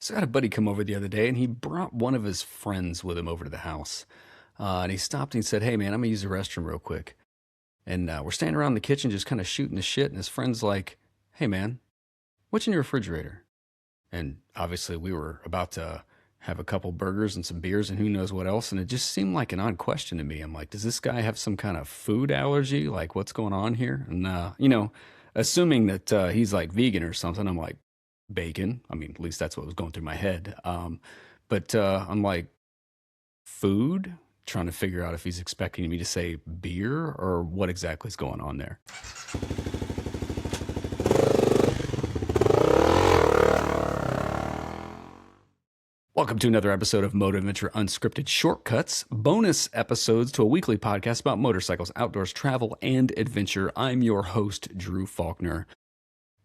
So I had a buddy come over the other day, and he brought one of his friends with him over to the house. And he stopped and he said, "Hey, man, I'm gonna use the restroom real quick." And we're standing around the kitchen just kind of shooting the shit. And his friend's like, "Hey, man, what's in your refrigerator?" And obviously, we were about to have a couple burgers and some beers and who knows what else. And it just seemed like an odd question to me. I'm like, does this guy have some kind of food allergy? Like, what's going on here? And, assuming that he's like vegan or something, I'm like, bacon. I mean, at least that's what was going through my head. But I'm like, food? Trying to figure out if he's expecting me to say beer or what exactly is going on there. Welcome to another episode of Motor Adventure Unscripted Shortcuts, bonus episodes to a weekly podcast about motorcycles, outdoors, travel, and adventure. I'm your host, Drew Faulkner.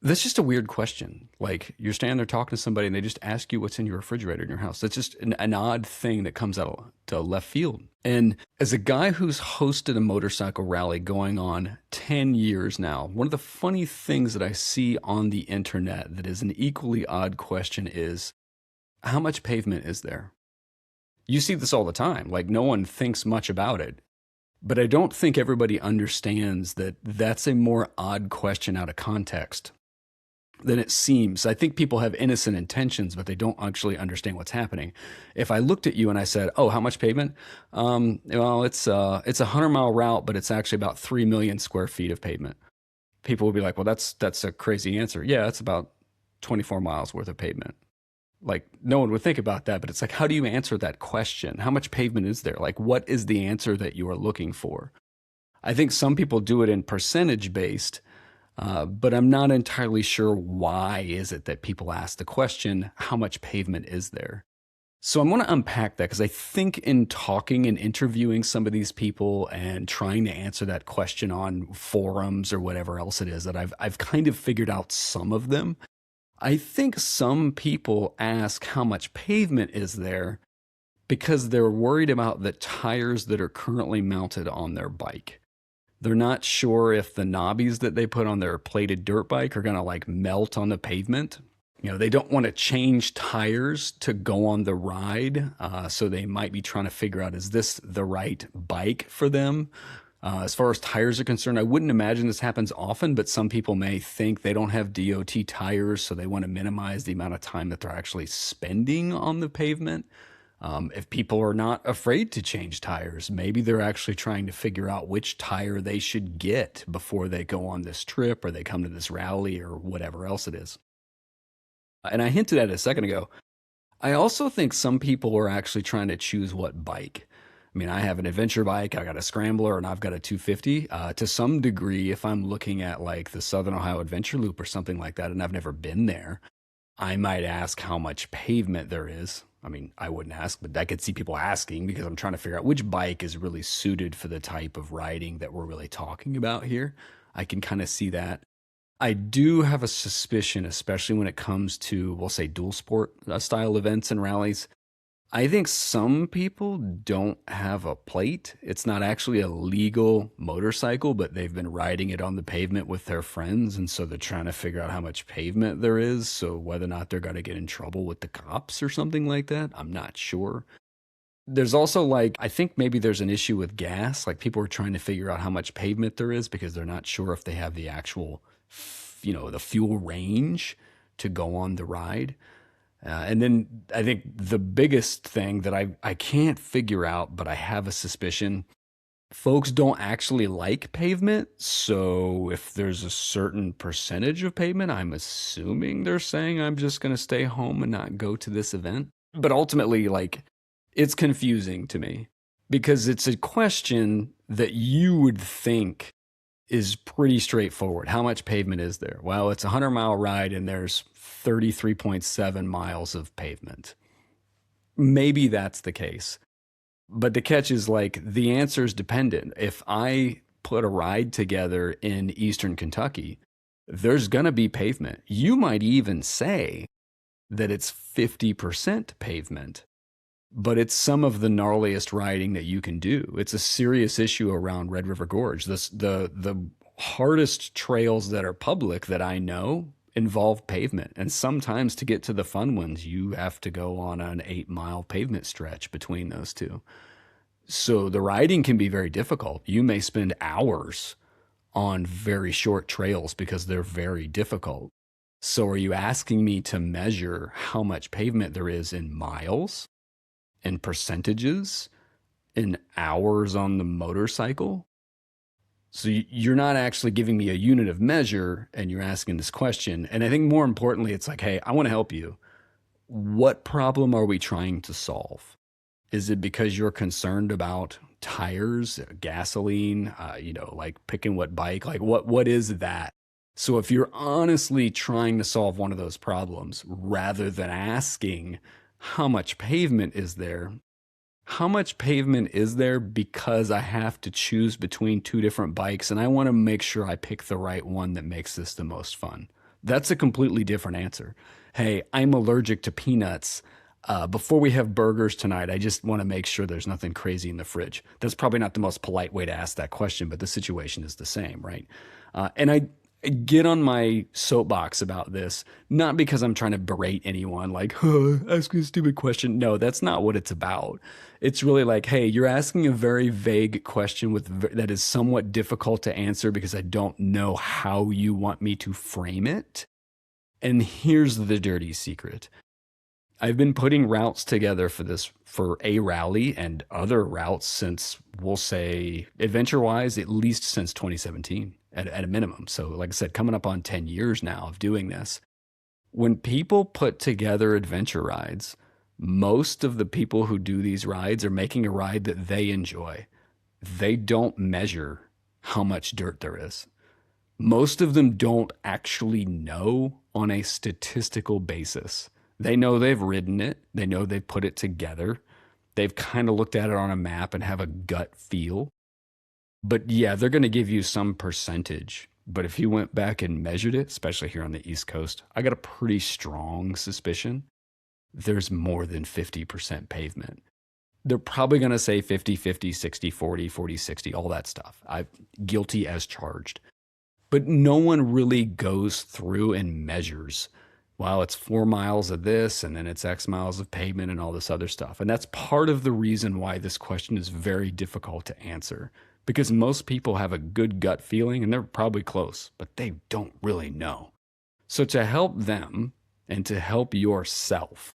That's just a weird question. Like, you're standing there talking to somebody and they just ask you what's in your refrigerator in your house. That's just an odd thing that comes out to left field. And as a guy who's hosted a motorcycle rally going on 10 years now, one of the funny things that I see on the internet that is an equally odd question is, how much pavement is there? You see this all the time. Like, no one thinks much about it. But I don't think everybody understands that that's a more odd question out of context than it seems. I think people have innocent intentions, but they don't actually understand what's happening. If I looked at you and I said, "Oh, how much pavement?" Well, it's a 100-mile route, but it's actually about 3 million square feet of pavement. People would be like, "Well, that's a crazy answer." Yeah, it's about 24 miles worth of pavement. Like, no one would think about that, but it's like, how do you answer that question? How much pavement is there? Like, what is the answer that you are looking for? I think some people do it in percentage based, but I'm not entirely sure why is it that people ask the question, how much pavement is there? So I'm going to unpack that because I think in talking and interviewing some of these people and trying to answer that question on forums or whatever else it is that I've kind of figured out some of them. I think some people ask how much pavement is there because they're worried about the tires that are currently mounted on their bike. They're not sure if the knobbies that they put on their plated dirt bike are going to like melt on the pavement. You know, they don't want to change tires to go on the ride. So they might be trying to figure out, is this the right bike for them? As far as tires are concerned, I wouldn't imagine this happens often, but some people may think they don't have DOT tires, so they want to minimize the amount of time that they're actually spending on the pavement. If people are not afraid to change tires, maybe they're actually trying to figure out which tire they should get before they go on this trip or they come to this rally or whatever else it is. And I hinted at it a second ago. I also think some people are actually trying to choose what bike. I mean, I have an adventure bike, I got a scrambler, and I've got a 250. To some degree, if I'm looking at like the Southern Ohio Adventure Loop or something like that, and I've never been there, I might ask how much pavement there is. I mean, I wouldn't ask, but I could see people asking because I'm trying to figure out which bike is really suited for the type of riding that we're really talking about here. I can kind of see that. I do have a suspicion, especially when it comes to, we'll say, dual sport style events and rallies. I think some people don't have a plate. It's not actually a legal motorcycle, but they've been riding it on the pavement with their friends. And so they're trying to figure out how much pavement there is. So whether or not they're going to get in trouble with the cops or something like that, I'm not sure. There's also like, I think maybe there's an issue with gas. Like people are trying to figure out how much pavement there is because they're not sure if they have the actual, the fuel range to go on the ride. And then I think the biggest thing that I can't figure out, but I have a suspicion, folks don't actually like pavement. So if there's a certain percentage of pavement, I'm assuming they're saying I'm just going to stay home and not go to this event. But ultimately, like, it's confusing to me because it's a question that you would think is pretty straightforward. How much pavement is there? Well, it's a 100-mile ride and there's 33.7 miles of pavement. Maybe that's the case. But the catch is like the answer is dependent. If I put a ride together in Eastern Kentucky, there's going to be pavement. You might even say that it's 50% pavement, but it's some of the gnarliest riding that you can do. It's a serious issue around Red River Gorge. The hardest trails that are public that I know involve pavement. And sometimes to get to the fun ones, you have to go on an 8-mile pavement stretch between those two. So the riding can be very difficult. You may spend hours on very short trails because they're very difficult. So are you asking me to measure how much pavement there is in miles, in percentages, in hours on the motorcycle? So you're not actually giving me a unit of measure, and you're asking this question. And I think more importantly, it's like, hey, I want to help you. What problem are we trying to solve? Is it because you're concerned about tires, gasoline, like picking what bike? Like what is that? So if you're honestly trying to solve one of those problems, rather than asking how much pavement is there, how much pavement is there because I have to choose between two different bikes and I want to make sure I pick the right one that makes this the most fun? That's a completely different answer. Hey, I'm allergic to peanuts. Before we have burgers tonight, I just want to make sure there's nothing crazy in the fridge. That's probably not the most polite way to ask that question, but the situation is the same, right? And I get on my soapbox about this, not because I'm trying to berate anyone, like, asking a stupid question. No, that's not what it's about. It's really like, hey, you're asking a very vague question that is somewhat difficult to answer because I don't know how you want me to frame it. And here's the dirty secret. I've been putting routes together for a rally and other routes since, we'll say, adventure-wise, at least since 2017 at a minimum. So like I said, coming up on 10 years now of doing this. When people put together adventure rides, most of the people who do these rides are making a ride that they enjoy. They don't measure how much dirt there is. Most of them don't actually know on a statistical basis. They know they've ridden it. They know they've put it together. They've kind of looked at it on a map and have a gut feel. But yeah, they're going to give you some percentage. But if you went back and measured it, especially here on the East Coast, I got a pretty strong suspicion there's more than 50% pavement. They're probably going to say 50-50, 60-40, 40-60, all that stuff. I'm guilty as charged. But no one really goes through and measures, well, it's 4 miles of this, and then it's X miles of pavement and all this other stuff. And that's part of the reason why this question is very difficult to answer, because most people have a good gut feeling, and they're probably close, but they don't really know. So to help them and to help yourself,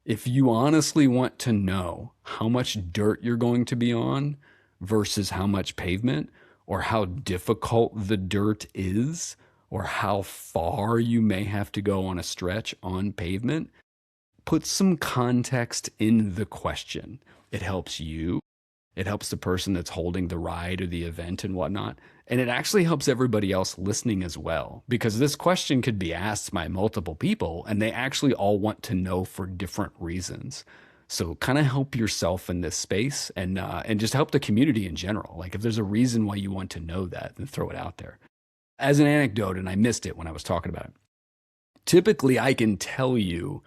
if you honestly want to know how much dirt you're going to be on versus how much pavement, or how difficult the dirt is, or how far you may have to go on a stretch on pavement, put some context in the question. It helps you. It helps the person that's holding the ride or the event and whatnot. And it actually helps everybody else listening as well, because this question could be asked by multiple people and they actually all want to know for different reasons. So kind of help yourself in this space and just help the community in general. Like if there's a reason why you want to know that, then throw it out there. As an anecdote, and I missed it when I was talking about it, typically I can tell you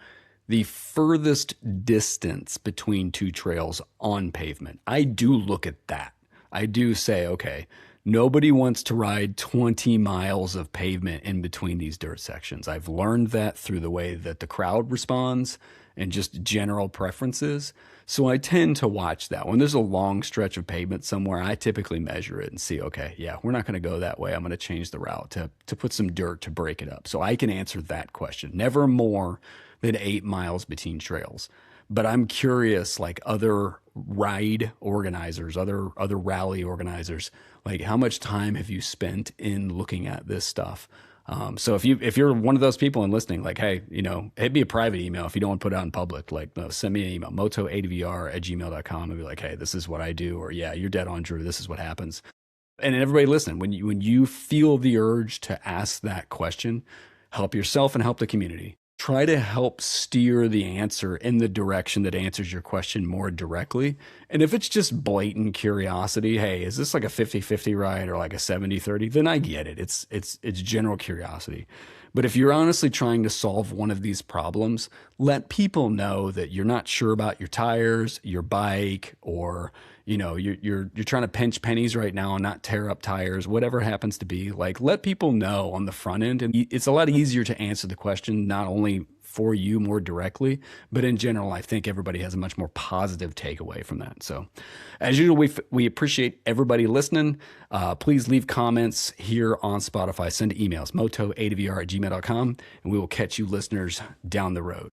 the furthest distance between two trails on pavement. I do look at that. I do say, okay, nobody wants to ride 20 miles of pavement in between these dirt sections. I've learned that through the way that the crowd responds and just general preferences. So I tend to watch that. When there's a long stretch of pavement somewhere, I typically measure it and see, okay, yeah, we're not going to go that way. I'm going to change the route to put some dirt to break it up. So I can answer that question. Never more than 8 miles between trails. But I'm curious, like other ride organizers, other rally organizers, like how much time have you spent in looking at this stuff? So if you're one of those people and listening, like, hey, hit me a private email if you don't want to put it out in public. Like, send me an email, motoadvr@gmail.com, and be like, hey, this is what I do, or yeah, you're dead on, Drew. This is what happens. And everybody listen, when you feel the urge to ask that question, help yourself and help the community. Try to help steer the answer in the direction that answers your question more directly. And if it's just blatant curiosity, hey, is this like a 50-50 ride or like a 70-30? Then I get it. It's general curiosity. But if you're honestly trying to solve one of these problems, let people know that you're not sure about your tires, your bike, or you're trying to pinch pennies right now and not tear up tires, whatever it happens to be. Like, let people know on the front end, and it's a lot easier to answer the question not only for you more directly, but in general, I think everybody has a much more positive takeaway from that. So, as usual, we appreciate everybody listening. Please leave comments here on Spotify. Send emails, moto8vr@gmail.com, and we will catch you listeners down the road.